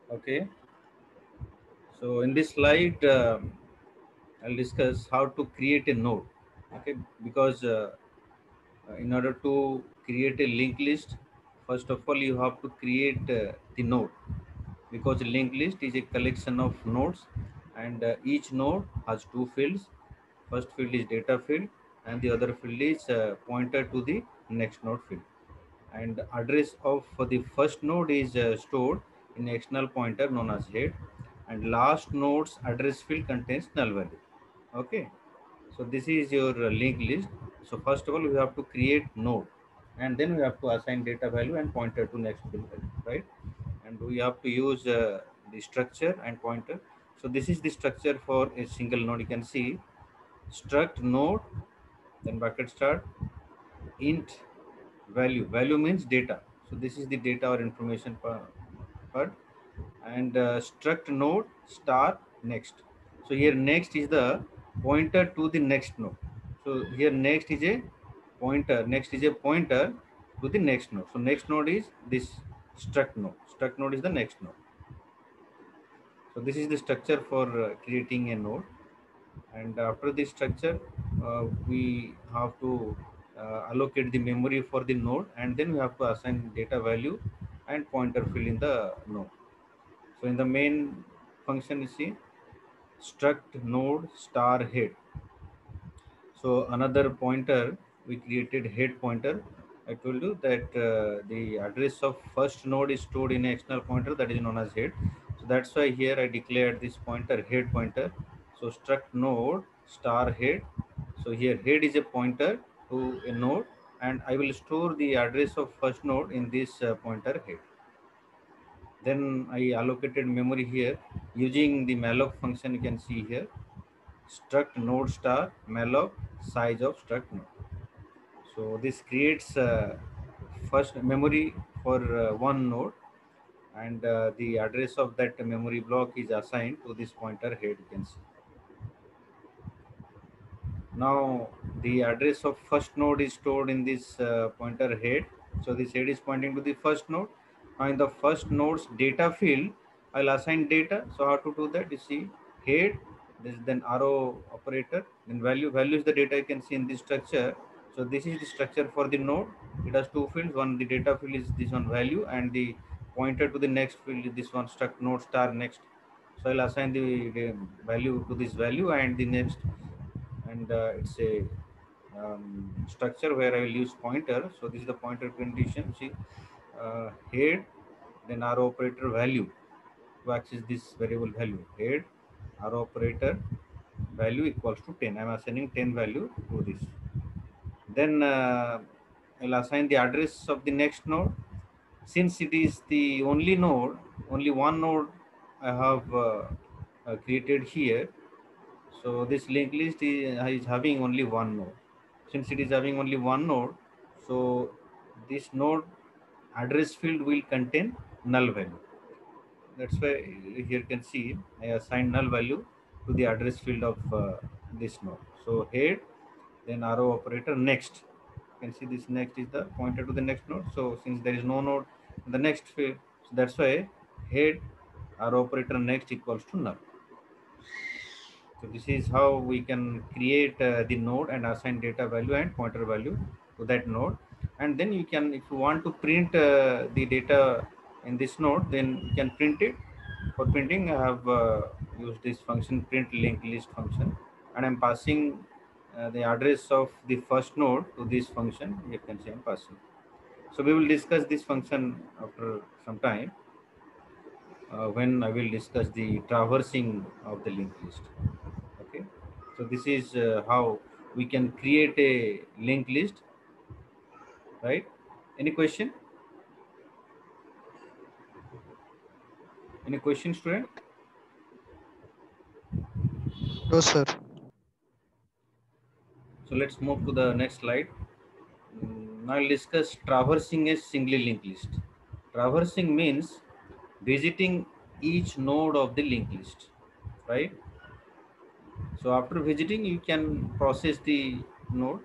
Okay, so in this slide, I'll discuss how to create a node. Okay, because in order to create a linked list, first of all, you have to create the node, because a linked list is a collection of nodes, and each node has two fields. First field is data field, and the other field is pointer to the next node field. And address of for the first node is stored in external pointer known as head, and last node's address field contains null value. Okay, so this is your linked list. So first of all, we have to create node, and then we have to assign data value and pointer to next field value, right? And we have to use the structure and pointer. So this is the structure for a single node. You can see struct node, then bucket start, int value. Value means data. So this is the data or information part. And struct node star next. So here next is the pointer to the next node. So here next is a pointer. Next is a pointer to the next node. So next node is this struct node. Struct node is the next node. So this is the structure for creating a node. And after this structure, we have to allocate the memory for the node, and then we have to assign data value and pointer field in the node. So in the main function, you see struct node star head. So another pointer we created, head pointer. I told you that the address of first node is stored in an external pointer that is known as head. So that's why here I declared this pointer head pointer. So struct node star head. So here head is a pointer to a node, and I will store the address of first node in this pointer head. Then I allocated memory here using the malloc function. You can see here struct node star malloc size of struct node. So this creates first memory for one node, and the address of that memory block is assigned to this pointer head. You can see. Now the address of first node is stored in this pointer head. So this head is pointing to the first node. Now in the first node's data field, I'll assign data. So how to do that? You see head, this is then arrow operator, then value. Value is the data you can see in this structure. So this is the structure for the node. It has two fields. One, the data field is this one value, and the pointer to the next field is this one struct node star next. So I'll assign the value to this value and the next, and it's a structure where I will use pointer. So this is the pointer condition. See head, then arrow operator value to access this variable value. Head arrow operator value equals to 10. I'm assigning 10 value to this. Then I'll assign the address of the next node. Since it is the only node, only one node I have created here. So this linked list is having only one node. Since it is having only one node, so this node address field will contain null value. That's why here you can see I assigned null value to the address field of this node. So head, then arrow operator next. You can see this next is the pointer to the next node. So since there is no node in the next field, so that's why head arrow operator next equals to null. So this is how we can create the node and assign data value and pointer value to that node. And then you can, if you want to print the data in this node, then you can print it. For printing, I have used this function print linked list function, and I'm passing the address of the first node to this function. You can see I'm passing. So we will discuss this function after some time when I will discuss the traversing of the linked list. Okay, so this is how we can create a linked list, right? Any question? Any question, student? No, sir. So let's move to the next slide. Now I'll discuss traversing a singly linked list. Traversing means visiting each node of the linked list, right? So after visiting, you can process the node.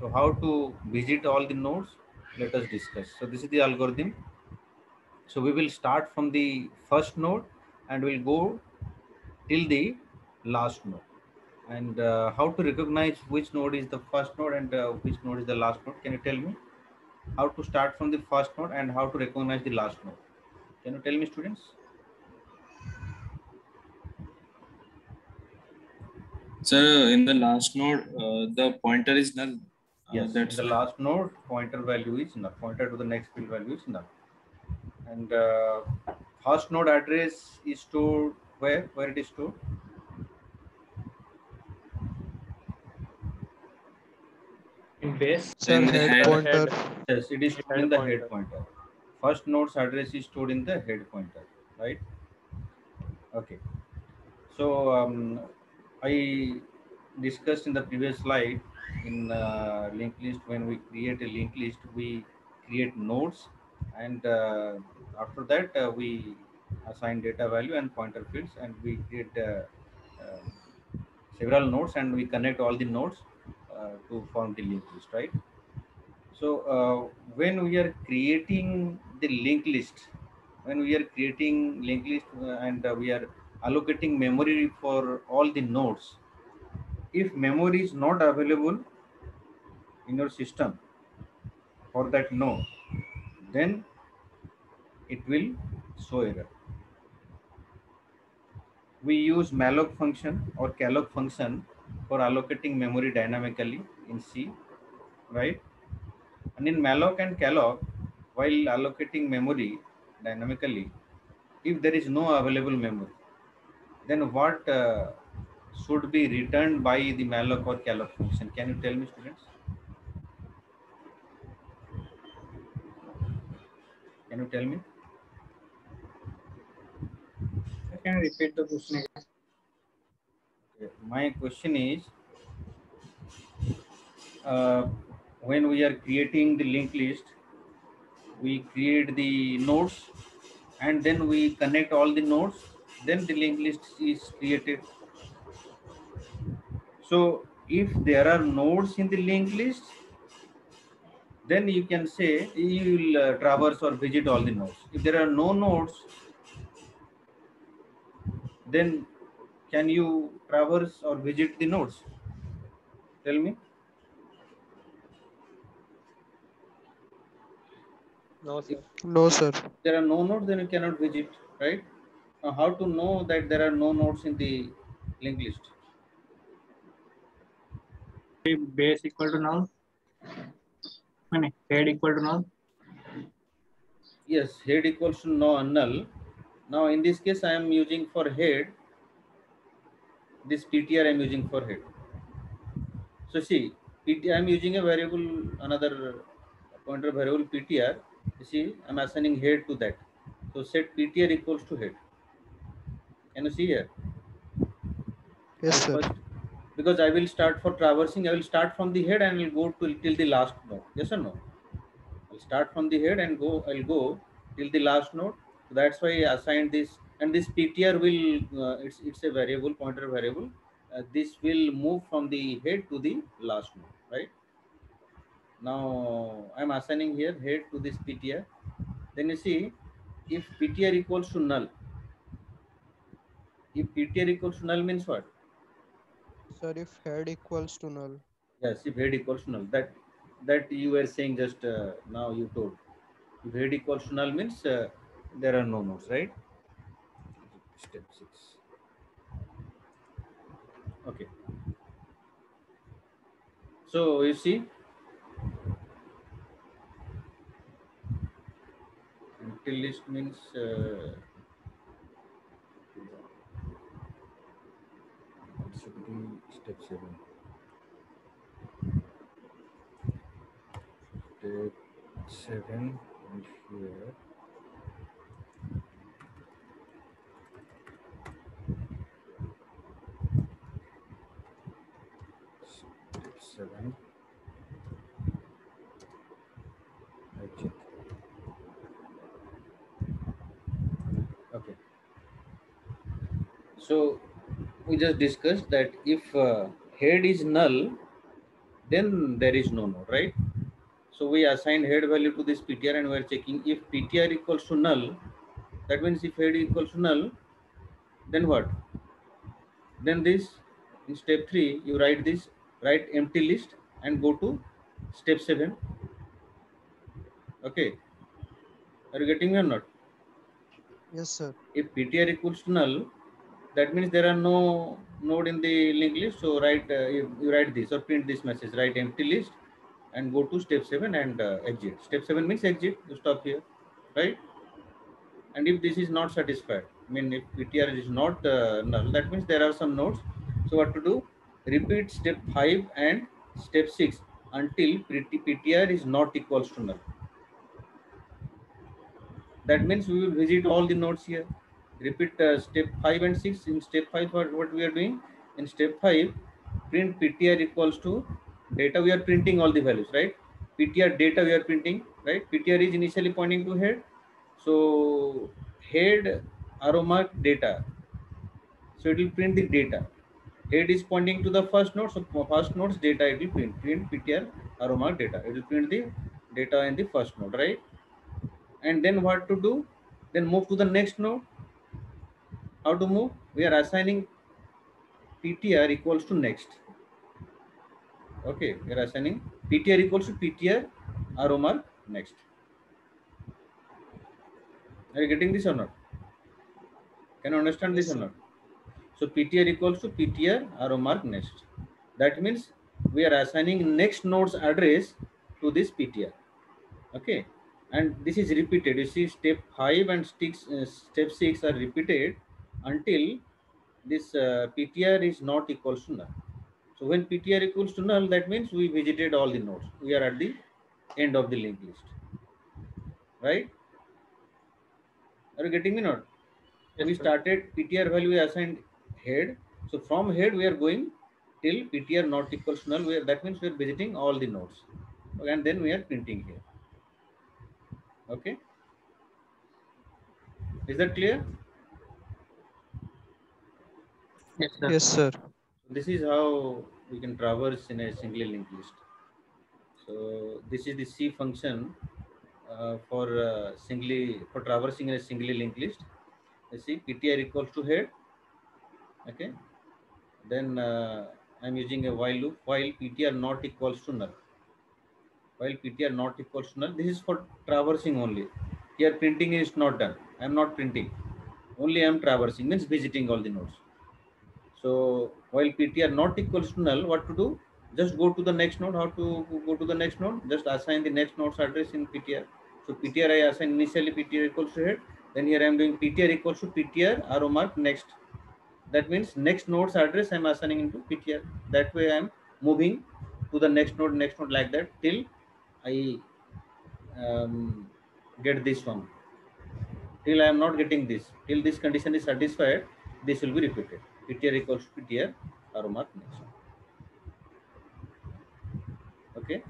So how to visit all the nodes? Let us discuss. So this is the algorithm. So we will start from the first node and we'll go till the last node. And how to recognize which node is the first node and which node is the last node? Can you tell me how to start from the first node and how to recognize the last node? Can you tell me, students? Sir, in the last node, the pointer is null. Yes, in That's the why. last node, pointer value is null. Pointer to the next field value is null. And first node address is stored where? Where it is stored? In base. Sir, In the head head. pointer. Yes, it is stored in Head the pointer. head pointer. First node's address is stored in the head pointer, right? Okay. So I discussed in the previous slide in linked list, when we create a linked list, we create nodes, and after that we assign data value and pointer fields, and we create several nodes, and we connect all the nodes to form the linked list, right? So when we are creating the linked list, when we are creating linked list and we are allocating memory for all the nodes, if memory is not available in your system for that node, then it will show error. We use malloc function or calloc function for allocating memory dynamically in C, right? And in malloc and calloc, while allocating memory dynamically, if there is no available memory, then what should be returned by the malloc or calloc function? Can you tell me, students? Can you tell me? Can you repeat the question again? My question is, uh, when we are creating the linked list, we create the nodes and then we connect all the nodes, then the linked list is created. So if there are nodes in the linked list, then you can say you will traverse or visit all the nodes. If there are no nodes, then can you traverse or visit the nodes? Tell me. No, If sir. No, sir. there are no nodes, then you cannot visit, right? Now, how to know that there are no nodes in the linked list? Base equal to null. Head equal to null. Yes, head equals to no null. Now in this case, I am using for head, this PTR I am using for head. So see, I am using a variable, another pointer variable PTR. You see, I am assigning head to that. So set PTR equals to head. Can you see here? Yes, I sir. first, because I will start for traversing, I will start from the head and will go to till the last node. Yes or no? I'll start from the head and go. I'll go till the last node. So that's why I assigned this, and this PTR will it's a variable, pointer variable. This will move from the head to the last node, right? Now I'm assigning here head to this PTR. Then you see, if PTR equals to null, if PTR equals to null means what? Sir, if head equals to null. Yes, if head equals to null. That you were saying just now. You told if head equals to null means there are no nodes, right? Step 6. Okay. So you see, until list means it should be step 7. Step 7 and here. Step 7. I check. Okay. So we just discussed that if head is null, then there is no node, right? So we assigned head value to this PTR and we are checking if PTR equals to null. That means if head equals to null, then what? Then this, in step 3, you write this, write empty list and go to step 7. Okay, are you getting me or not? Yes, sir. If PTR equals to null, that means there are no node in the linked list. So write you write this or print this message, write empty list and go to step 7 and exit. Step 7 means exit, you stop here, right? And if this is not satisfied, I mean if PTR is not null, that means there are some nodes. So what to do? Repeat step 5 and step 6 until PTR is not equals to null. That means we will visit all the nodes here. Repeat step 5 and 6. In step 5, what we are doing? In step 5, print PTR equals to data. We are printing all the values, right? PTR data we are printing, right? PTR is initially pointing to head. So head arrow mark data. So it will print the data. Head is pointing to the first node. So first node's data it will print. Print PTR arrow mark data. It will print the data in the first node, right? And then what to do? Then move to the next node. How to move? We are assigning PTR equals to next. Okay, we are assigning PTR equals to PTR arrow mark next. Are you getting this or not? Can you understand Yes, this or sir. not? So PTR equals to PTR arrow mark next. That means we are assigning next node's address to this PTR. Okay, and this is repeated. You see, step 5 and step 6 are repeated until this PTR is not equals to null. So when PTR equals to null, that means we visited all the nodes. We are at the end of the linked list, right? Are you getting me not? Yes, We sir. started PTR value, we assigned head. So from head we are going till PTR not equals to null. That means we are visiting all the nodes, and then we are printing here. Okay, is that clear? Yes, sir. Yes, sir. This is how we can traverse in a single linked list. So this is the C function for traversing in a singly linked list. You see PTR equals to head. Okay, then I'm using a while loop while PTR not equals to null. While PTR not equals to null, this is for traversing only. Here printing is not done. I'm not printing. Only I'm traversing, means visiting all the nodes. So while PTR not equals to null, what to do? Just go to the next node. How to go to the next node? Just assign the next node's address in PTR. So PTR I assign initially PTR equals to head. Then here I am doing PTR equals to PTR arrow mark next. That means next node's address I am assigning into PTR. That way I am moving to the next node like that till I get this one. Till I am not getting this. Till this condition is satisfied, this will be repeated. PTR equals to PTR arrow mark next. Okay.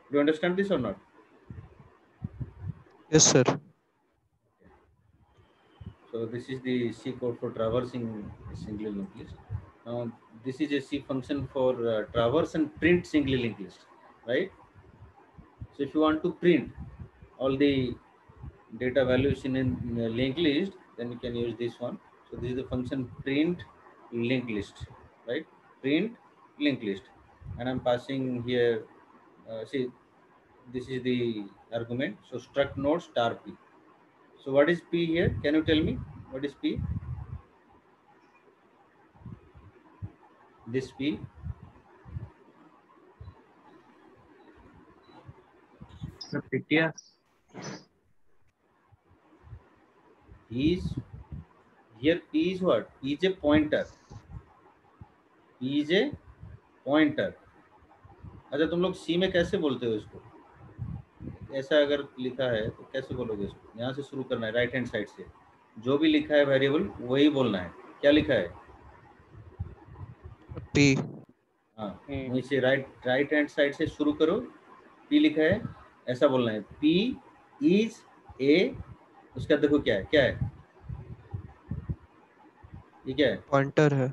Do you understand this or not? Yes, sir. So this is the C code for traversing a single linked list. Now this is a C function for traverse and print single linked list, right? So if you want to print all the data values in a linked list, then you can use this one. So this is the function print linked list, right? Print linked list, and I'm passing here. See, this is the argument. So struct node star p. So what is p here? Can you tell me what is p? This p. The PTR. Is here p is what? P is a pointer. P is a pointer. अच्छा तुम लोग सी में कैसे बोलते हो इसको? ऐसा अगर लिखा है तो कैसे बोलोगे इसको? यहाँ से शुरू करना है राइट हैंड साइड से. जो भी लिखा है वेरिएबल वही बोलना है. क्या लिखा है? P. हाँ, वहीं से राइट हैंड साइड से शुरू करो. पी लिखा है ऐसा बोलना है. P is a. उसका देखो क्या है? क्या है ये? क्या है? Pointer है.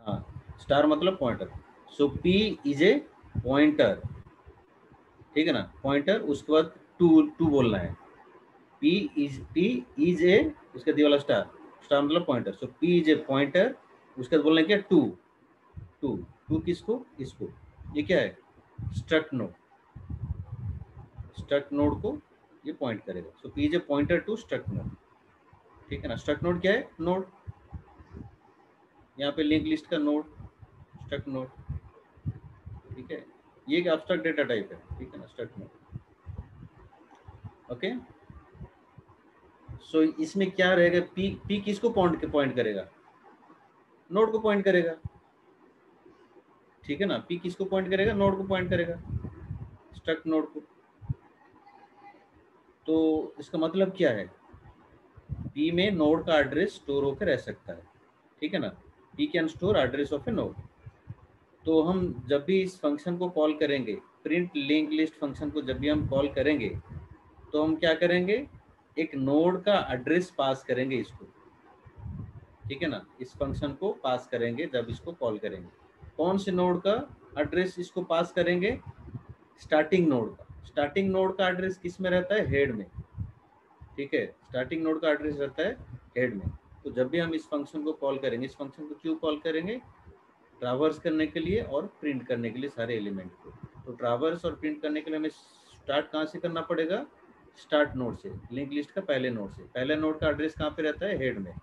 हाँ, स्टार मतलब pointer. So P is a pointer. ठीक है ना, पॉइंटर, उसके बाद टू टू बोलना है, P is a, उसका दिया वाला स्टार, स्टार मतलब pointer, so P is a pointer, उसके बाद बोलना है क्या, टू टू टू किसको, इसको, ये क्या है, स्ट्रक्ट नोड, स्ट्रक्ट नोड को ये पॉइंट करेगा, so P is a pointer to struct node, ठीक है ना। स्ट्रक्ट नोड क्या है, नोड, यहाँ पे लिंक लिस्ट का नोड, स्ट्रक्ट नोड, ठीक है, ये एक एब्स्ट्रैक्ट डेटा टाइप है, ठीक है ना, स्ट्रक्ट नोड, ओके। सो इसमें क्या रहेगा, पी किसको पॉइंट करेगा, नोड को पॉइंट करेगा, ठीक है ना, पी किसको पॉइंट करेगा, नोड को पॉइंट करेगा, स्ट्रक्ट नोड को। तो इसका मतलब क्या है, पी में नोड का एड्रेस स्टोर होकर रह सकता है, ठीक है ना, P can store address of A node. तो हम जब भी इस फंक्शन को कॉल करेंगे, प्रिंट लिंक लिस्ट फंक्शन को जब भी हम कॉल करेंगे, तो हम क्या करेंगे, एक नोड का एड्रेस पास करेंगे इसको, ठीक है ना, इस फंक्शन को पास करेंगे जब इसको कॉल करेंगे। कौन से नोड का एड्रेस इसको पास करेंगे, स्टार्टिंग नोड का। स्टार्टिंग नोड का एड्रेस किस में रहता है, हेड में, ठीक है, स्टार्टिंग नोड का एड्रेस रहता है हेड में। तो जब भी हम इस फंक्शन को कॉल करेंगे, इस फंक्शन को क्यों कॉल करेंगे, ट्रावर्स करने के लिए और प्रिंट करने के लिए सारे एलिमेंट को। तो ट्रावर्स और प्रिंट करने के लिए हमें स्टार्ट कहाँ से करना पड़ेगा, स्टार्ट नोड से, लिंक लिस्ट का पहले नोड से। पहले नोड का एड्रेस कहाँ पे रहता है, हेड में,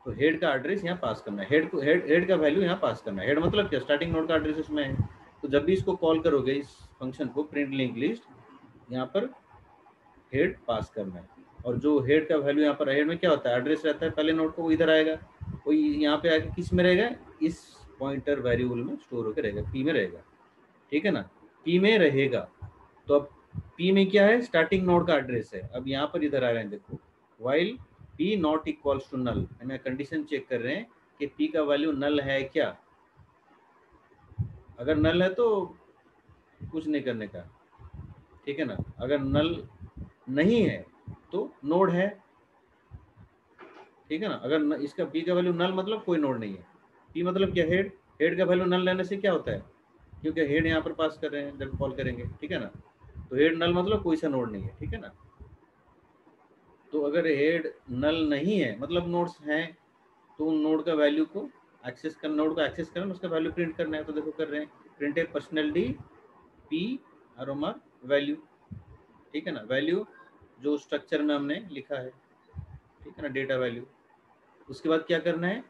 तो हेड का एड्रेस यहाँ पास करना है, हेड का वैल्यू यहाँ पास करना है। हेड मतलब क्या, स्टार्टिंग नोड का एड्रेस इसमें है। तो जब भी इसको कॉल करोगे इस फंक्शन को, प्रिंट लिंक लिस्ट, यहाँ पर हेड पास करना है, और जो हेड का वैल्यू यहाँ पर, हेड में क्या होता है, एड्रेस रहता है पहले नोड को, वो इधर आएगा, वो यहाँ पे आके किस में रहेगा, इस पॉइंटर वेरिएबल में स्टोर होकर रहेगा, पी में रहेगा, ठीक है ना, पी में रहेगा। तो अब पी में क्या है, स्टार्टिंग नोड का एड्रेस है। अब यहाँ पर इधर आ रहे हैं, देखो, while P not equals to null, हमें कंडीशन चेक कर रहे हैं कि पी का वैल्यू नल है क्या। अगर नल है तो कुछ नहीं करने का, ठीक है ना, अगर नल नहीं है तो नोड है, ठीक है ना। अगर इसका पी का वैल्यू नल मतलब कोई नोड नहीं है, पी मतलब क्या, हेड, हेड का वैल्यू नल लेने से क्या होता है, क्योंकि हेड यहाँ पर पास कर रहे हैं जब कॉल करेंगे, ठीक है ना, तो हेड नल मतलब कोई सा नोड नहीं है, ठीक है ना। तो अगर हेड नल नहीं है मतलब नोड्स हैं, तो उन नोड का वैल्यू को एक्सेस करना, नोड को एक्सेस करना, उसका वैल्यू प्रिंट करना है। तो देखो कर रहे हैं, प्रिंट है पर्सनल डी पी आरोमार वैल्यू, ठीक है ना, वैल्यू जो स्ट्रक्चर में हमने लिखा है, ठीक है ना, डेटा वैल्यू। उसके बाद क्या करना है,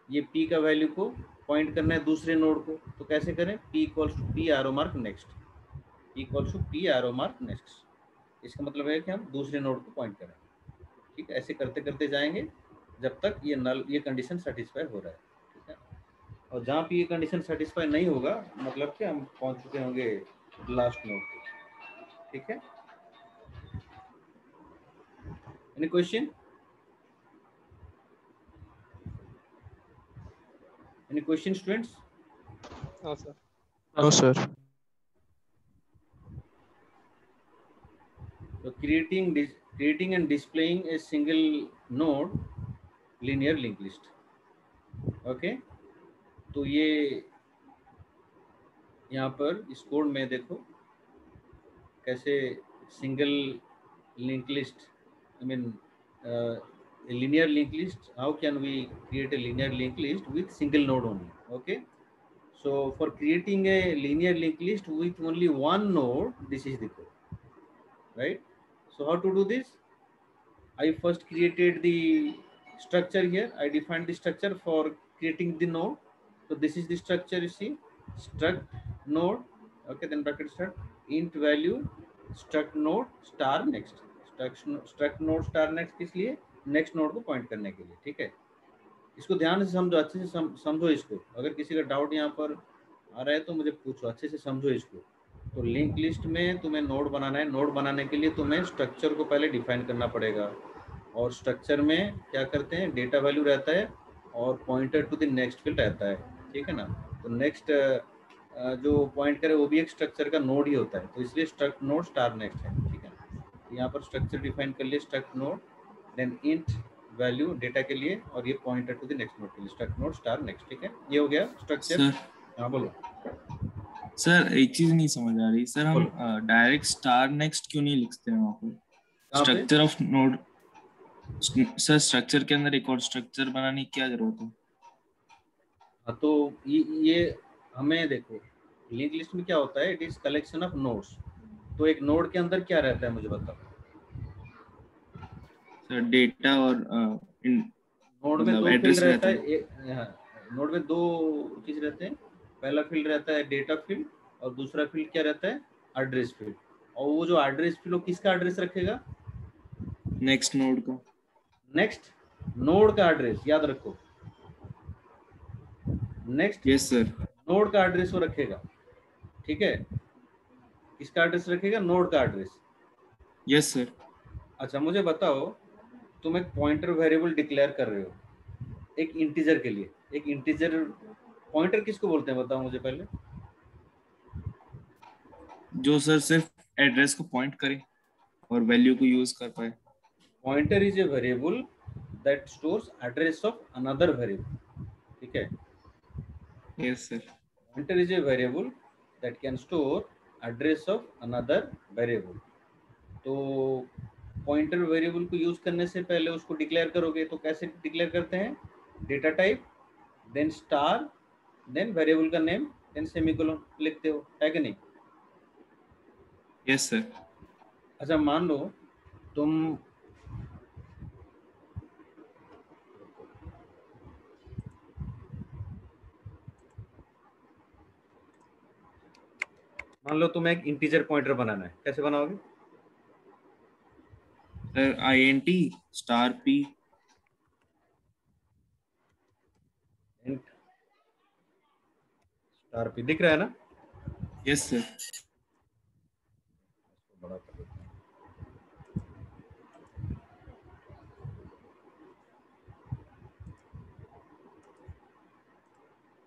ये p का वैल्यू को पॉइंट करना है दूसरे नोड को। तो कैसे करें, p equals to p arrow mark next, p equals to p arrow mark next. इसका मतलब है कि हम दूसरे नोड को पॉइंट करें, ठीक है। ऐसे करते करते जाएंगे जब तक ये नल, ये कंडीशन सेटिस्फाई हो रहा है, ठीक है। और जहाँ पे ये कंडीशन सेटिस्फाई नहीं होगा, मतलब कि हम पहुँच चुके होंगे लास्ट नोड, ठीक है। Any question, any question students? No, sir. No, sir. So creating and displaying a single node linear linked list, okay। तो ये यहाँ पर इस कोड में देखो कैसे single link list, I mean a linear linked list, how can we create a linear linked list with single node only, okay। So for creating a linear linked list with only one node, this is the code, right? So how to do this? I first created the structure here. I defined the structure for creating the node. So this is the structure, you see, struct node, okay, then bracket start, int value, struct node star next, struct node star next किस लिए, next node को point करने के लिए, ठीक है। इसको ध्यान से समझो, अच्छे से समझो इसको। अगर किसी का डाउट यहाँ पर आ रहा है तो मुझे पूछो, अच्छे से समझो इसको। तो लिंक लिस्ट में तुम्हें नोड बनाना है, नोड बनाने के लिए तुम्हें स्ट्रक्चर को पहले डिफाइन करना पड़ेगा, और स्ट्रक्चर में क्या करते हैं, डेटा वैल्यू रहता है और pointer to the next field रहता है, ठीक है ना। तो नेक्स्ट जो पॉइंट करे वो भी एक स्ट्रक्चर का नोड ही होता है, तो इसलिए स्ट्रक्ट नोड स्टार नेक्स्ट है, ठीक है। यहाँ पर स्ट्रक्चर डिफाइन कर लिए, struct node, then int value data के लिए, और ये pointer to the next node के लिए, स्ट्रक्ट नोड स्टार नेक्स्ट, ठीक है। ये हो गया स्ट्रक्चर। हाँ बोलो। सर एक चीज नहीं समझ आ रही सर, हम बोलो। डायरेक्ट स्टार नेक्स्ट क्यों नहीं लिखते हैं वहाँ पे? कहाँ पे? Structure of node sir, structure के अंदर एक और स्ट्रक्चर बनाने की क्या जरूरत है? हाँ, तो ये हमें देखो, लिंक लिस्ट में क्या होता है, it is collection of nodes. तो एक नोड के अंदर क्या रहता है मुझे बताओ। सर डेटा और नोड में मतलब दो फील्ड एड्रेस रहता रहता है, है। नोड में दो चीज रहते हैं। पहला फील्ड रहता है डेटा फील्ड, और दूसरा फील्ड क्या रहता है, एड्रेस फील्ड। और वो जो एड्रेस फील्ड, वो किसका एड्रेस रखेगा, नेक्स्ट नोड का। नेक्स्ट नोड का एड्रेस, याद रखो। Next yes sir. नोड का एड्रेस वो रखेगा, ठीक है। किसका एड्रेस रखेगा, नोड का एड्रेस। Yes sir. अच्छा मुझे बताओ, तुम एक पॉइंटर वेरिएबल डिक्लेयर कर रहे हो एक इंटीजर के लिए। एक इंटीजर पॉइंटर किसको बोलते हैं बताओ मुझे पहले। जो सर सिर्फ एड्रेस को पॉइंट करे और वैल्यू को यूज कर पाए। Pointer is a variable that stores address of another variable, ठीक है। Yes sir. Pointer is a variable that can store address of another variable. तो पॉइंटर वेरिएबल को यूज करने से पहले उसको डिक्लेयर करोगे, तो कैसे डिक्लेयर करते हैं, data type, then star, then variable का नेम, देन सेमीकोलन लिखते हो, है कि नहीं। Yes sir. अच्छा मान लो तुम तुम्हें एक इंटीजर पॉइंटर बनाना है, कैसे बनाओगे। Sir INT star P। Int star P दिख रहा है ना। Yes sir. इसको बड़ा कर देते हैं।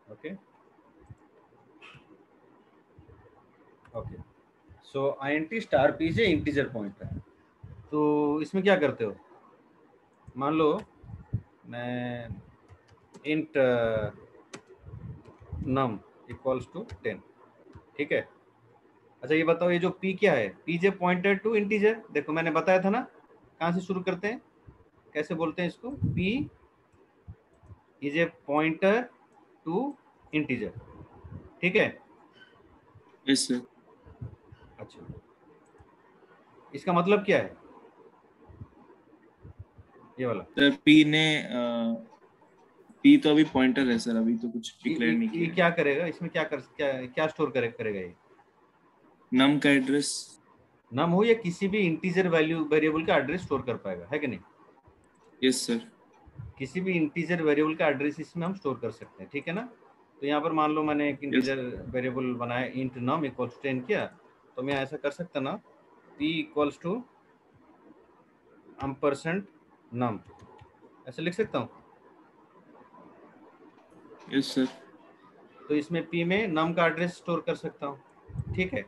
ओके ओके, सो INT स्टार पी से इंटीजर पॉइंटर है। तो इसमें क्या करते हो, मान लो मैं इंट नम इक्वल्स टू 10, ठीक है। अच्छा ये बताओ, ये जो p क्या है, p जे पॉइंटर टू इंटीजर। देखो मैंने बताया था ना, कहाँ से शुरू करते हैं, कैसे बोलते हैं इसको, p is a pointer to integer, ठीक है। Yes sir. अच्छा इसका मतलब क्या है, ये वाला सर P ने P तो अभी पॉइंटर है सर, अभी तो कुछ डिक्लेयर नहीं ये किया। क्या करेगा, इसमें क्या स्टोर करेगा ये, नम का एड्रेस। नम हो या किसी भी इंटीजर वैल्यू वेरिएबल का एड्रेस स्टोर कर पाएगा, है कि नहीं। Yes sir. किसी भी इंटीजर वेरिएबल का एड्रेस इसमें हम स्टोर कर सकते हैं, ठीक है ना। तो यहाँ पर मान लो मैंने एक यस। इंटीजर वेरिएबल बनाया, इंट नम इक्वल्स टू 10 किया, तो मैं ऐसा कर सकता ना, p equals to ampersand num, ऐसे लिख सकता हूँ। Yes sir. तो इसमें p में num का एड्रेस स्टोर कर सकता हूँ, ठीक है।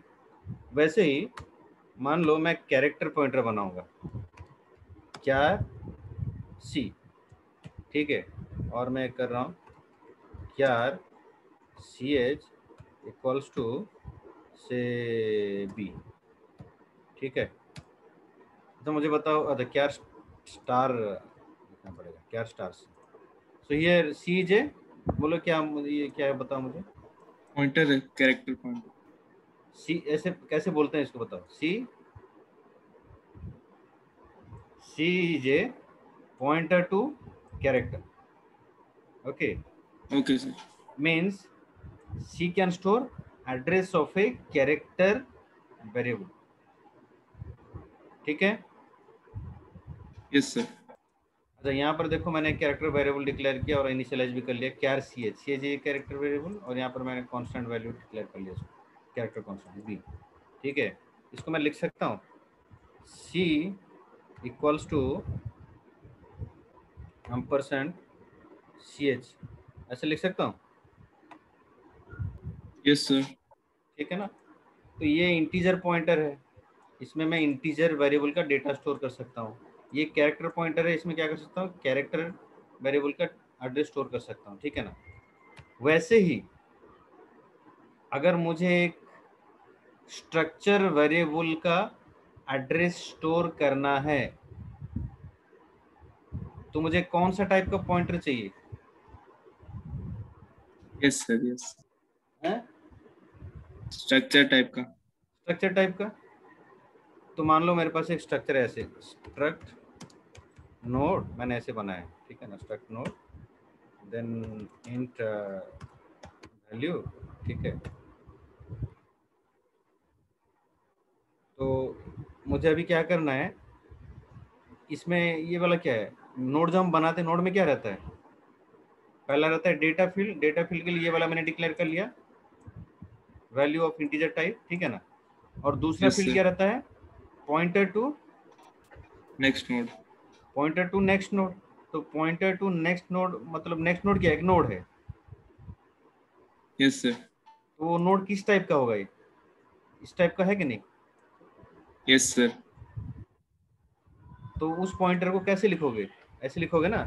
वैसे ही मान लो मैं कैरेक्टर पॉइंटर बनाऊंगा, क्या c, ठीक है। और मैं कर रहा हूँ क्या ch इक्वल्स टू से b, ठीक है। तो मुझे बताओ, अच्छा क्या स्टार लिखना पड़ेगा, क्या स्टार से। सो हियर सी जे, बोलो क्या, मुझे ये क्या है बताओ मुझे। पॉइंटर है, कैरेक्टर पॉइंटर। सी ऐसे कैसे बोलते हैं इसको बताओ, C J pointer to character, okay. Okay sir. Means C can store address of a character variable, ठीक है। Yes sir. अच्छा यहाँ पर देखो, मैंने कैरेक्टर वेरिएबल डिक्लेयर किया और इनिशियलाइज भी कर लिया, क्या सी एच ये कैरेक्टर वेरिएबल, और यहाँ पर मैंने कांस्टेंट वैल्यू डिक्लेयर कर लिया, कैरेक्टर कांस्टेंट बी, ठीक है। इसको मैं लिख सकता हूँ सी इक्वल्स टू ampersand ch, ऐसे लिख सकता हूँ, यस सर। ठीक है ना। तो ये इंटीजर पॉइंटर है, इसमें मैं इंटीजर वेरिएबल का डेटा स्टोर कर सकता हूँ। ये कैरेक्टर पॉइंटर है, इसमें क्या कर सकता हूँ, कैरेक्टर वेरिएबल का एड्रेस स्टोर कर सकता हूँ, ठीक है ना। वैसे ही अगर मुझे एक स्ट्रक्चर वेरिएबल का एड्रेस स्टोर करना है तो मुझे कौन सा टाइप का पॉइंटर चाहिए? Yes sir, yes. हैं? स्ट्रक्चर टाइप का। स्ट्रक्चर टाइप का। तो मान लो मेरे पास एक स्ट्रक्चर है ऐसे, स्ट्रक्ट नोड मैंने ऐसे बनाया है, ठीक है ना, struct node then int value, ठीक है। तो मुझे अभी क्या करना है, इसमें ये वाला क्या है, नोड जब हम बनाते हैं नोड में क्या रहता है, पहला रहता है डेटा फील्ड। डेटा फील्ड के लिए ये वाला मैंने डिक्लेयर कर लिया, वैल्यू ऑफ इंटीजर टाइप, ठीक है ना। और दूसरा यस फील्ड सर। क्या रहता है, pointer to, next node. Pointer to next node. तो पॉइंटर टू नेक्स्ट नोड मतलब नेक्स्ट नोड क्या है, एक नोड है। Yes sir. तो वो नोड किस टाइप का होगा, ये इस टाइप का है कि नहीं? Yes sir. तो उस पॉइंटर को कैसे लिखोगे, ऐसे लिखोगे ना,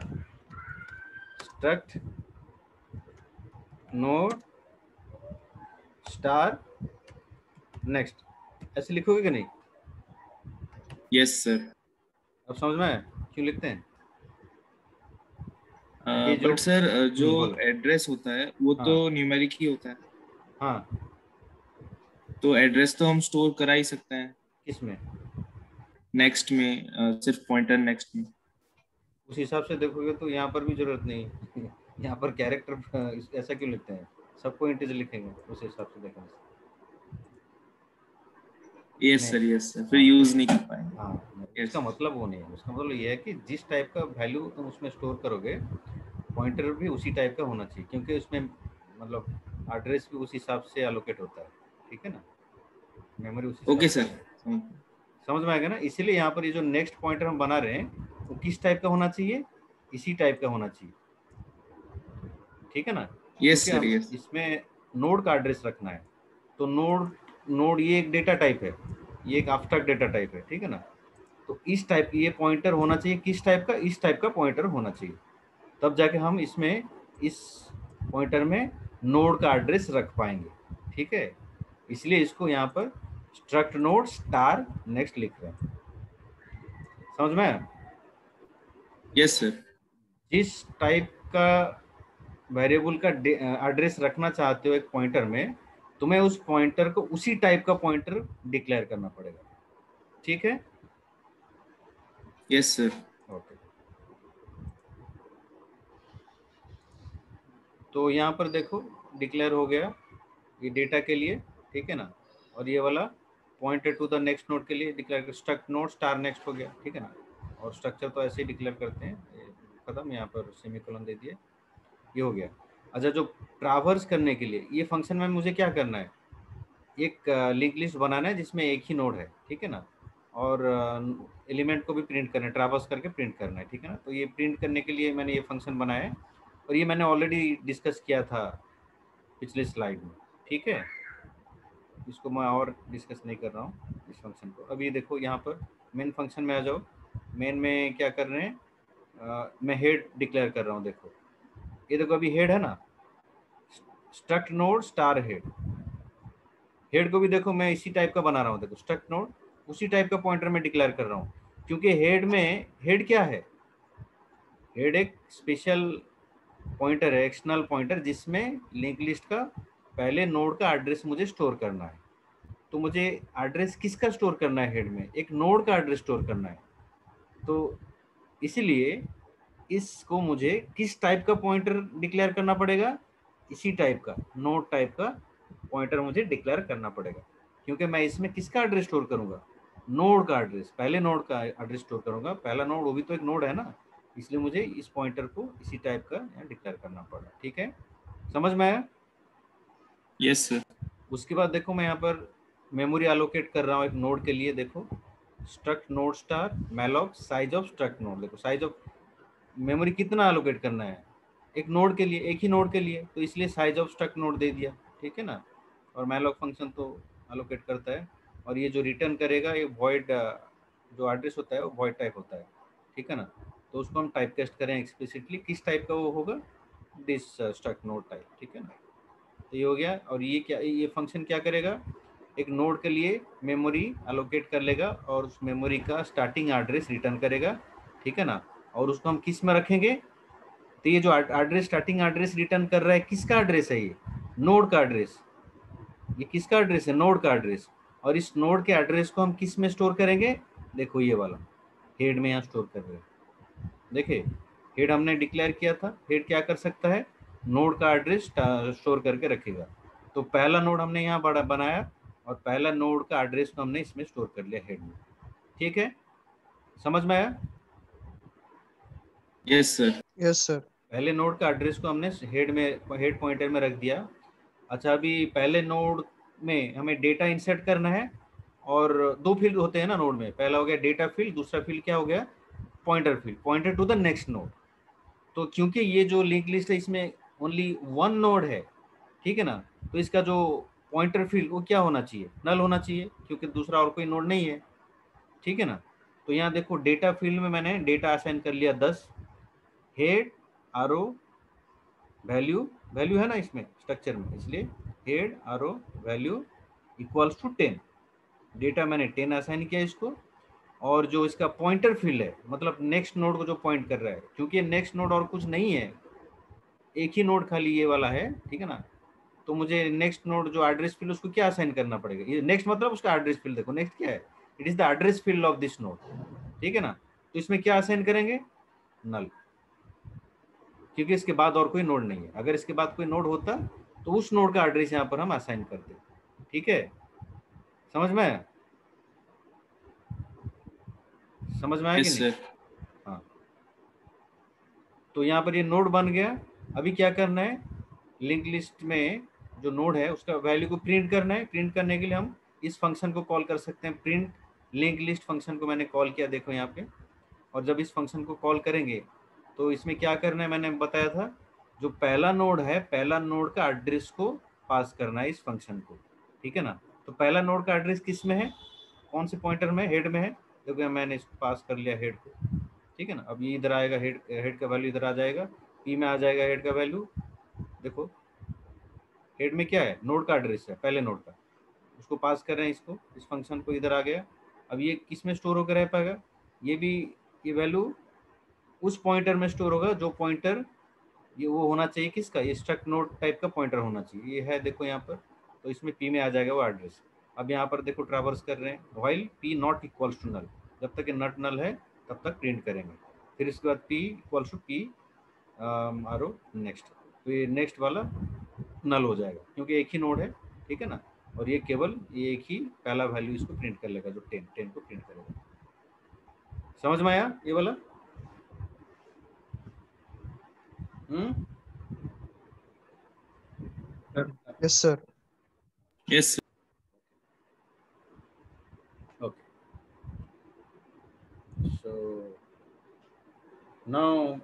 स्ट्रक्ट नोड स्टार नेक्स्ट, ऐसे लिखोगे कि नहीं? Yes sir. अब समझ में आया क्यों लिखते हैं? ये जो बट सर जो बोलो। एड्रेस होता है वो हाँ तो न्यूमेरिक ही होता है, हाँ, तो एड्रेस तो हम स्टोर करा ही सकते हैं किसमें? नेक्स्ट में, सिर्फ पॉइंटर नेक्स्ट में। उस हिसाब से देखोगे तो यहाँ पर भी जरूरत नहीं है। यहाँ पर कैरेक्टर ऐसा क्यों लिखते हैं, सबको इंटीजर लिखेंगे उस हिसाब से देखने से। यस नहीं, सर, यस सर, फिर हाँ यूज नहीं कर पाएंगे। हाँ नहीं, उसका यस। मतलब वो नहीं है। उसका मतलब ये है कि जिस टाइप का वैल्यू तुम उसमें स्टोर करोगे, पॉइंटर भी उसी टाइप का होना चाहिए, क्योंकि उसमें मतलब एड्रेस भी उस हिसाब से एलोकेट होता है, ठीक है ना, मेमोरी उस हिसाब ओके से। सर। समझ में आएगा ना? इसीलिए यहाँ पर ये जो नेक्स्ट पॉइंटर हम बना रहे हैं वो किस टाइप का होना चाहिए, इसी टाइप का होना चाहिए, ठीक है ना। यस क्योंकि सर, हम यस। इसमें नोड का एड्रेस रखना है। तो नोड नोड ये एक डेटा टाइप है, ये एक एब्स्ट्रैक्ट डेटा टाइप है, ठीक है ना। तो इस टाइप की ये पॉइंटर होना चाहिए, किस टाइप का, इस टाइप का पॉइंटर होना चाहिए, तब जाके हम इसमें इस पॉइंटर में नोड का एड्रेस रख पाएंगे, ठीक है। इसलिए इसको यहाँ पर स्ट्रक्ट नोड स्टार नेक्स्ट लिख रहे हैं। समझ में आया? Yes sir. जिस टाइप का वेरिएबल का एड्रेस रखना चाहते हो एक पॉइंटर में, तुम्हें उस पॉइंटर को उसी टाइप का पॉइंटर डिक्लेयर करना पड़ेगा, ठीक है। Yes sir. ओके, तो यहाँ पर देखो डिक्लेयर हो गया ये डेटा के लिए, ठीक है ना। और ये वाला pointer to the next node के लिए डिक्लेयर कर, स्ट्रक्ट नोड स्टार नेक्स्ट हो गया, ठीक है ना। और स्ट्रक्चर तो ऐसे ही डिक्लेयर करते हैं, खत्म, यहाँ पर सेमीकोलन दे दिए, ये हो गया। अच्छा, जो ट्रावर्स करने के लिए ये फंक्शन में मुझे क्या करना है, एक लिंक लिस्ट बनाना है जिसमें एक ही नोड है, ठीक है ना। और एलिमेंट को भी प्रिंट करना है, ट्रावर्स करके प्रिंट करना है, ठीक है ना। तो ये प्रिंट करने के लिए मैंने ये फंक्शन बनाया है, और ये मैंने ऑलरेडी डिस्कस किया था पिछले स्लाइड में, ठीक है। इसको मैं और डिस्कस नहीं कर रहा हूँ इस फंक्शन को। अब ये देखो यहाँ पर मेन फंक्शन में आ जाओ। मेन में क्या कर रहे हैं, मैं हेड डिक्लेयर कर रहा हूँ। देखो ये देखो अभी हेड है ना, struct node star head. Head को भी देखो मैं इसी टाइप का बना रहा हूँ, देखो स्ट्रक्ट नोड उसी टाइप का पॉइंटर में डिक्लेयर कर रहा हूँ, क्योंकि हेड में, हेड क्या है, हेड एक स्पेशल पॉइंटर है, एक्सटर्नल पॉइंटर, जिसमें लिंक लिस्ट का पहले नोड का एड्रेस मुझे स्टोर करना है। तो मुझे एड्रेस किसका स्टोर करना है, हेड में एक नोड का एड्रेस स्टोर करना है। तो इसलिए इसको मुझे किस टाइप का पॉइंटर डिक्लेयर करना पड़ेगा, इसी टाइप का नोड टाइप का पॉइंटर मुझे डिक्लेयर करना पड़ेगा, क्योंकि मैं इसमें किसका एड्रेस स्टोर करूंगा, नोड का एड्रेस, पहले नोड का एड्रेस स्टोर करूंगा। पहला नोड वो भी तो एक नोड है ना, इसलिए मुझे इस पॉइंटर को इसी टाइप का यहाँ डिक्लेयर करना पड़ा, ठीक है। समझ में आया? Yes sir. उसके बाद देखो मैं यहाँ पर मेमोरी एलोकेट कर रहा हूँ एक नोड के लिए। देखो struct node star malloc size of struct node. देखो साइज ऑफ मेमोरी कितना एलोकेट करना है एक नोड के लिए, एक ही नोड के लिए, तो इसलिए साइज ऑफ स्ट्रक्ट नोड दे दिया, ठीक है ना। और मैलॉक फंक्शन तो एलोकेट करता है, और ये जो रिटर्न करेगा ये वॉइड जो एड्रेस होता है वो वॉइड टाइप होता है, ठीक है ना। तो उसको हम टाइप कास्ट करें एक्सप्लिसिटली, किस टाइप का वो होगा, दिस स्ट्रक्ट नोड टाइप, ठीक है ना। तो ये हो गया। और ये क्या, ये फंक्शन क्या करेगा, एक नोड के लिए मेमोरी अलोकेट कर लेगा और उस मेमोरी का स्टार्टिंग एड्रेस रिटर्न करेगा, ठीक है ना। और उसको हम किस में रखेंगे, तो ये जो एड्रेस, स्टार्टिंग एड्रेस रिटर्न कर रहा है, किसका एड्रेस है, ये नोड का एड्रेस। ये किसका एड्रेस है, नोड का एड्रेस। और इस नोड के एड्रेस को हम किस में स्टोर करेंगे, देखो ये वाला हेड में यहाँ स्टोर कर रहे हैं। देखिए हेड हमने डिक्लेयर किया था, हेड क्या कर सकता है, नोड का एड्रेस स्टोर करके रखेगा। तो पहला नोड हमने यहाँ बड़ा बनाया और पहला नोड का एड्रेस को हमने इसमें स्टोर कर लिया हेड में, ठीक है, समझ में आया। Yes sir. Yes, sir. पहले नोड का एड्रेस को हमने हेड में, हेड पॉइंटर में रख दिया। अच्छा, अभी पहले नोड में हमें डेटा इंसर्ट करना है और दो फील्ड होते हैं ना नोड में, पहला हो गया डेटा फील्ड, दूसरा फील्ड क्या हो गया, pointer field, pointer to the next node. तो क्योंकि ये जो लिंक लिस्ट है इसमें ओनली वन नोड है, ठीक है ना, तो इसका जो पॉइंटर फील्ड वो क्या होना चाहिए, नल होना चाहिए, क्योंकि दूसरा और कोई नोड नहीं है, ठीक है ना। तो यहाँ देखो डेटा फील्ड में मैंने डेटा असाइन कर लिया 10, हेड आरओ वैल्यू, वैल्यू है ना इसमें स्ट्रक्चर में, इसलिए head arrow value equals to 10, data मैंने 10 असाइन किया इसको। और जो इसका पॉइंटर फील्ड है, मतलब नेक्स्ट नोड को जो पॉइंट कर रहा है, क्योंकि नेक्स्ट नोड और कुछ नहीं है, एक ही नोड खाली ये वाला है, ठीक है ना। तो मुझे नेक्स्ट नोड जो एड्रेस फील्ड उसको क्या असाइन करना पड़ेगा, ये नेक्स्ट मतलब उसका एड्रेस फील्ड, देखो नेक्स्ट क्या है, it is the address field of this node, ठीक है ना। तो इसमें क्या असाइन करेंगे, नल, क्योंकि इसके बाद और कोई नोड नहीं है। अगर इसके बाद कोई नोड होता तो उस नोड का एड्रेस यहाँ पर हम असाइन करते, ठीक है, समझ में आया, समझ में आया कि यस नहीं। सर। हाँ, तो यहाँ पर ये नोड बन गया। अभी क्या करना है, लिंक लिस्ट में जो नोड है उसका वैल्यू को प्रिंट करना है। प्रिंट करने के लिए हम इस फंक्शन को कॉल कर सकते हैं, प्रिंट लिंक लिस्ट फंक्शन को मैंने कॉल किया, देखो यहाँ पे। और जब इस फंक्शन को कॉल करेंगे तो इसमें क्या करना है, मैंने बताया था, जो पहला नोड है, पहला नोड का एड्रेस को पास करना है इस फंक्शन को, ठीक है ना। तो पहला नोड का एड्रेस किस में है, कौन से पॉइंटर में, हेड में है, देखो मैंने इसको पास कर लिया हेड को, ठीक है ना। अब ये इधर आएगा, हेड, हेड का वैल्यू इधर आ जाएगा, पी में आ जाएगा हेड का वैल्यू। देखो हेड में क्या है, नोड का एड्रेस है, पहले नोड का, उसको पास कर रहे हैं इसको, इस फंक्शन को, इधर आ गया। अब ये किस में स्टोर होकर रह पाएगा, ये भी, ये वैल्यू उस पॉइंटर में स्टोर होगा जो पॉइंटर ये वो होना चाहिए, किसका, ये स्ट्रक्ट नोड टाइप का पॉइंटर होना चाहिए, ये है देखो यहाँ पर। तो इसमें पी में आ जाएगा वो एड्रेस। अब यहाँ पर देखो ट्रैवर्स कर रहे हैं, while P not equals to null, जब तक ये नट नल है तब तक प्रिंट करेंगे। फिर इसके बाद पी इक्वल्स टू पी आरो नेक्स्ट, तो ये नेक्स्ट वाला नल हो जाएगा क्योंकि एक ही नोड है, ठीक है ना। और ये केवल ये एक ही पहला वैल्यू इसको प्रिंट कर लेगा, जो 10 को प्रिंट करेगा। समझ में आया ये वाला, Yes, sir. Yes sir. okay. So now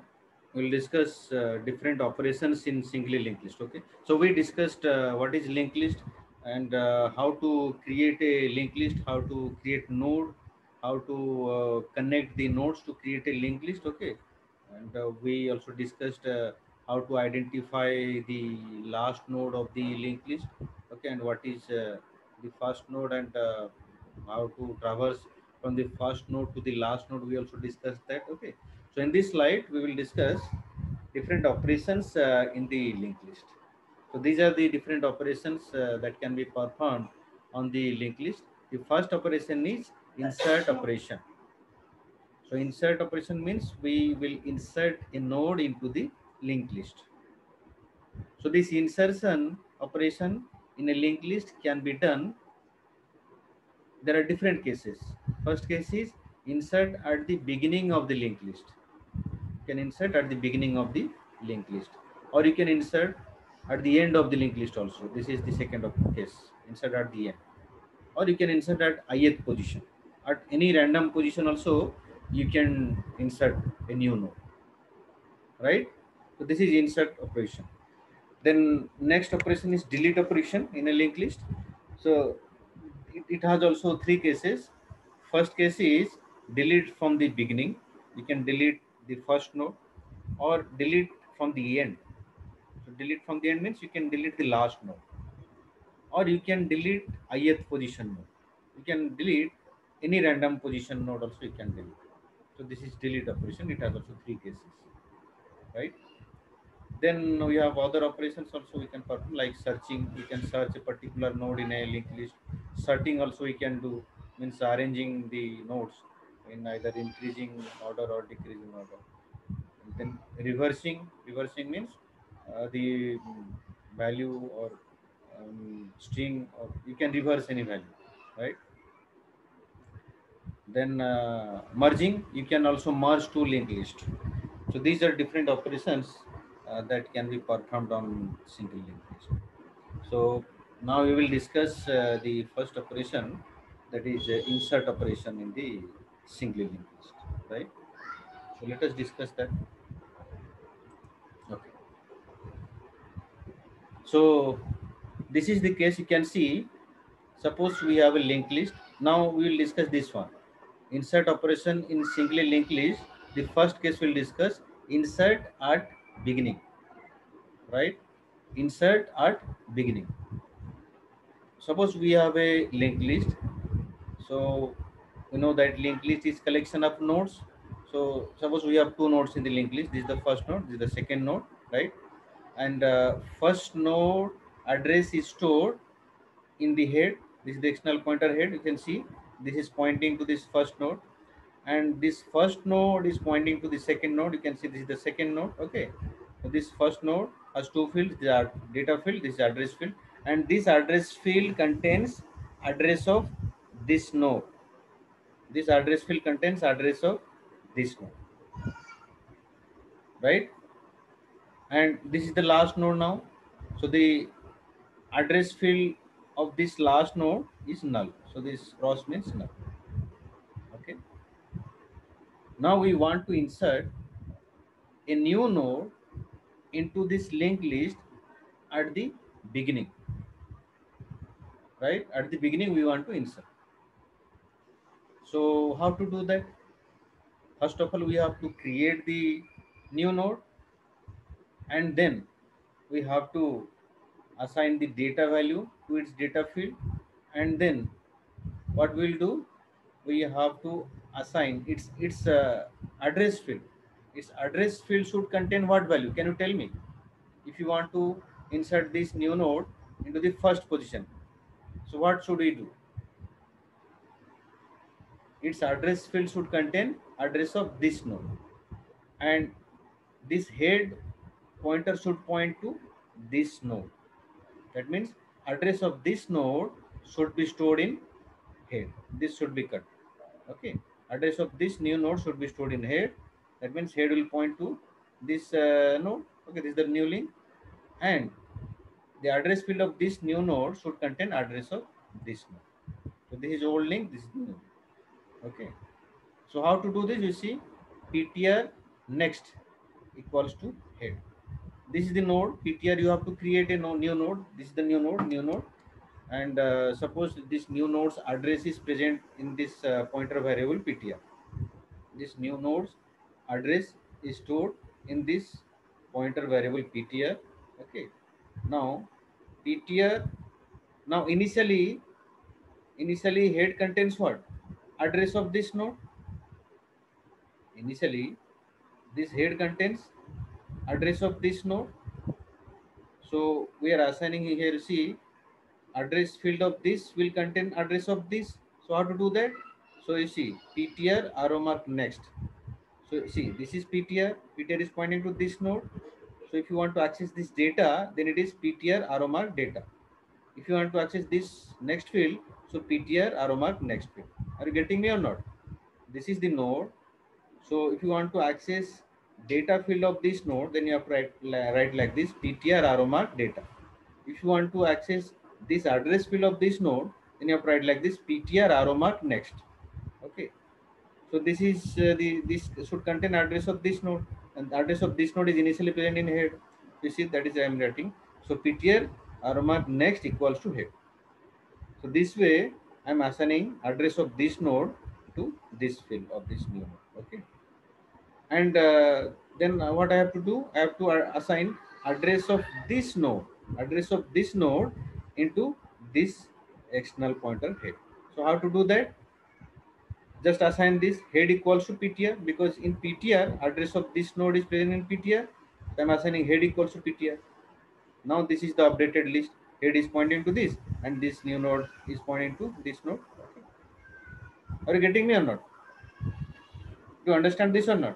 we'll discuss different operations in singly linked list. Okay, so we discussed what is linked list and how to create a linked list, how to create node, how to connect the nodes to create a linked list. Okay, and we also discussed how to identify the last node of the linked list. Okay, and what is the first node, and how to traverse from the first node to the last node, we also discussed that. Okay, so in this slide we will discuss different operations in the linked list. So these are the different operations that can be performed on the linked list. The first operation is insert operation. So insert operation means we will insert a node into the linked list. So this insertion operation in a linked list can be done. There are different cases. First case is insert at the beginning of the linked list. You can insert at the beginning of the linked list, or you can insert at the end of the linked list also. This is the second case, insert at the end. Or you can insert at ith position. At any random position also, you can insert a new node, right? So this is insert operation. Then next operation is delete operation in a linked list. So it has also three cases. First case is delete from the beginning. You can delete the first node or delete from the end. So delete from the end means you can delete the last node, or you can delete ith position node. You can delete any random position node also, you can delete. So this is delete operation. It has also three cases, right? Then we have other operations also we can perform, like searching. We can search a particular node in a linked list. Sorting also we can do, means arranging the nodes in either increasing order or decreasing order. And then reversing means the value or string, or you can reverse any value, right? Then merging, you can also merge two linked list. So these are different operations that can be performed on single linked list. So now we will discuss the first operation, that is insert operation in the single linked list, right? So let us discuss that. Okay. So this is the case. You can see, suppose we have a linked list. Now we will discuss this one. Insert operation in single linked list. The first case we'll discuss, insert at beginning, right? Insert at beginning. Suppose we have a linked list. So you know that linked list is collection of nodes. So suppose we have two nodes in the linked list. This is the first node, this is the second node, right? And first node address is stored in the head. This is the external pointer head. You can see this is pointing to this first node, and this first node is pointing to the second node. You can see this is the second node. Okay, so this first node has two fields. These are data field, this is address field, and this address field contains address of this node. This address field contains address of this node, right? And this is the last node now. So the address field of this last node is null. So this cross means null. Okay. Now we want to insert a new node into this linked list at the beginning, right? At the beginning we want to insert. So how to do that? First of all, we have to create the new node, and then we have to assign the data value to its data field, and then what we'll do, we have to assign its address field. Its address field should contain what value? Can you tell me? If you want to insert this new node into the first position, so what should we do? Its address field should contain address of this node, and this head pointer should point to this node. That means address of this node should be stored in head. This should be cut. Okay, address of this new node should be stored in head. That means head will point to this node. Okay, this is the new link, and the address field of this new node should contain address of this node. So this is old link, this is new. Okay, so how to do this? You see, ptr next equals to head. This is the node ptr. You have to create a new node. This is the new node, and suppose this new node's address is present in this pointer variable ptr. This new node's address is stored in this pointer variable ptr. Okay, now ptr, now initially head contains what? Address of this node. Initially this head contains address of this node. So we are assigning here, see, address field of this will contain address of this. So how to do that? So you see, ptr arrow mark next. So see, this is ptr is pointing to this node. So if you want to access this data, then it is ptr arrow mark data. If you want to access this next field, so ptr arrow mark next field. Are you getting me or not? This is the node. So if you want to access data field of this node, then you have to write like this, ptr arrow mark data. If you want to access this address field of this node, then you have to write like this, ptr arrow mark next. Okay. So this is this should contain address of this node, and the address of this node is initially present in head. You see, that is I am writing. So ptr arrow mark next equals to head. So this way I am assigning address of this node to this field of this new node. Okay. And then what I have to do? I have to assign address of this node into this external pointer head. So how to do that? Just assign this head equals to PTR, because in PTR address of this node is present in PTR. So I'm assigning head equals to PTR. Now this is the updated list. Head is pointing to this, and this new node is pointing to this node. Okay. Are you getting me or not? Do you understand this or not?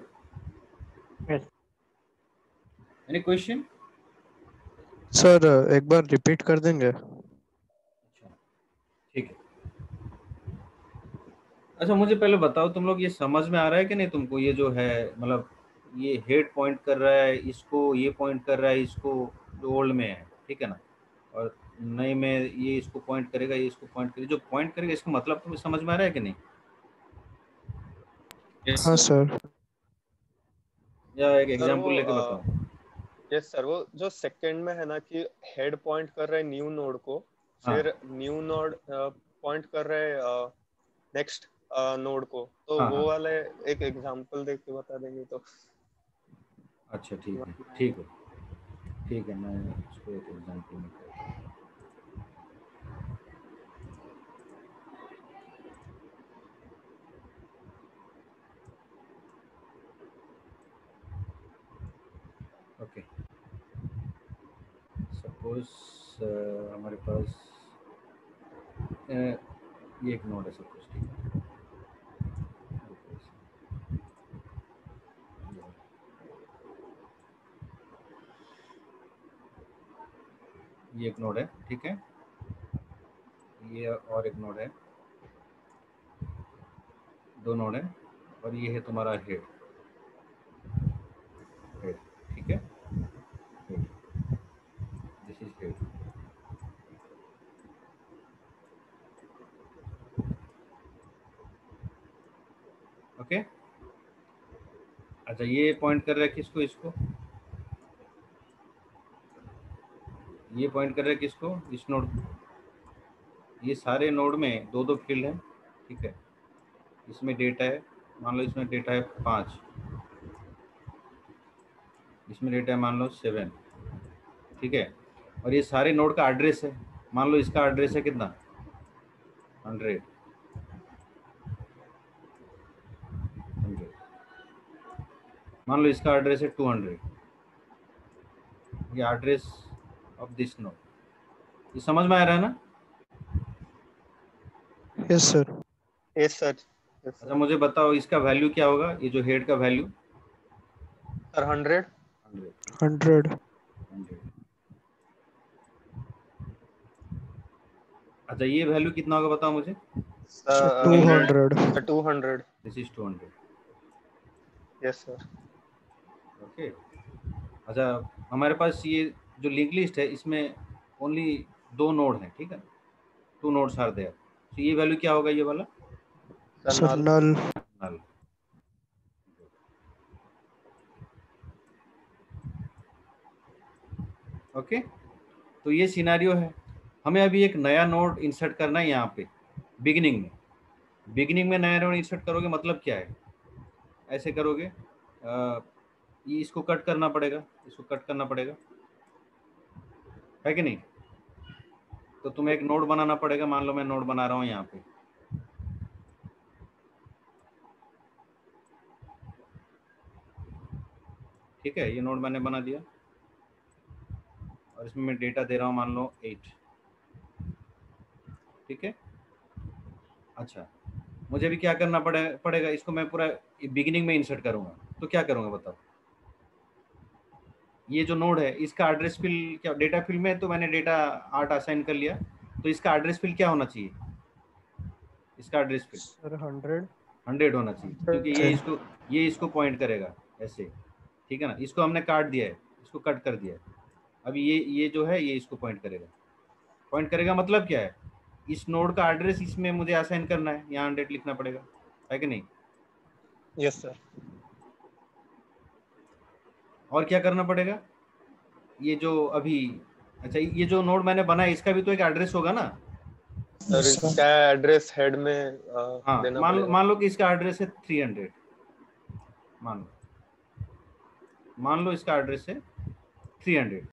Yes. Any question? Sir एक बार repeat कर देंगे? ठीक है। अच्छा मुझे पहले बताओ, तुम लोग ये समझ में आ रहा है कि नहीं तुमको? ये जो है मतलब ये हेड पॉइंट कर रहा है इसको, ये पॉइंट कर रहा है इसको, जो ओल्ड में है, ठीक है ना, और नए में ये इसको पॉइंट करेगा, ये इसको पॉइंट करेगा। जो पॉइंट करेगा इसका मतलब तुम्हें समझ में आ रहा है कि नहीं? Yes, हाँ sir. सर। या एक सर एग्जांपल वो लेके बताओ। यस सर, वो जो सेकंड में है ना कि हेड पॉइंट कर रहे हैं न्यू नोड को, हाँ। फिर न्यू नोड पॉइंट कर रहे हैं नेक्स्ट नोड को, तो हाँ, वो हाँ। वाले एक एग्जांपल देख के बता देंगे तो। अच्छा ठीक है, ठीक है, ठीक है, मैं इसको एक एग्जांपल में करता हूँ। ओके, सपोज हमारे पास ये एक नोड है सपोज, ठीक है, ये एक नोड है, ठीक है, ये और एक नोड है, दो नोड है, और ये है तुम्हारा हेड, हेड, ठीक है, head, this is head. Okay, अच्छा ये पॉइंट कर रहा है किसको? इसको। ये पॉइंट कर रहा है किसको? इस नोड। ये सारे नोड में दो दो फील्ड है, ठीक है, इसमें डेटा है, मान लो इसमें डेटा है 5, इसमें डेटा है मान लो 7, ठीक है, और ये सारे नोड का एड्रेस है, मान लो इसका एड्रेस है कितना? 100, मान लो इसका एड्रेस है 200, ये एड्रेस ऑफ दिस नोड। ये समझ में आ रहा है ना? Yes sir. Yes sir. अच्छा मुझे बताओ इसका वैल्यू क्या होगा, ये जो हेड का वैल्यू? सर 100। 100। अच्छा ये वैल्यू कितना होगा बताओ मुझे? Sir 200। 200। This is 200। Yes sir. Okay, अच्छा हमारे पास ये जो लिंक लिस्ट है इसमें ओनली दो नोड हैं, ठीक है, 2 नोड्स आर देयर, तो ये वैल्यू क्या होगा? ये वाला सर नल। नल। ओके, तो ये सिनेरियो है। हमें अभी एक नया नोड इंसर्ट करना है यहाँ पे बिगिनिंग में। बिगिनिंग में नया नोड इंसर्ट करोगे मतलब क्या है? ऐसे करोगे, ये इसको कट करना पड़ेगा, इसको कट करना पड़ेगा, है कि नहीं? तो तुम्हें एक नोड बनाना पड़ेगा, मान लो मैं नोड बना रहा हूँ यहाँ पे, ठीक है, ये नोड मैंने बना दिया और इसमें मैं डेटा दे रहा हूँ मान लो 8, ठीक है। अच्छा मुझे अभी क्या करना पड़ेगा, इसको मैं पूरा बिगिनिंग में इंसर्ट करूँगा, तो क्या करूँगा बताओ? ये जो नोड है इसका एड्रेस फील्ड क्या, डेटा फील्ड में है तो मैंने डेटा 8 असाइन कर लिया, तो इसका एड्रेस फील्ड क्या होना चाहिए? इसका एड्रेस फील्ड सर 100। 100 होना चाहिए, क्योंकि ये इसको पॉइंट करेगा ऐसे, ठीक है ना। इसको हमने काट दिया है, इसको कट कर दिया है, अभी ये जो है ये इसको पॉइंट करेगा मतलब क्या है? इस नोड का एड्रेस इसमें मुझे असाइन करना है, यहाँ 100 लिखना पड़ेगा, है कि नहीं? Yes sir. और क्या करना पड़ेगा? ये जो अभी, अच्छा ये जो नोड मैंने बनाया इसका भी तो एक एड्रेस होगा ना? सर इसका एड्रेस हेड में हाँ, देना पड़ेगा। मान लो कि इसका एड्रेस है 300, मान लो इसका एड्रेस है 300.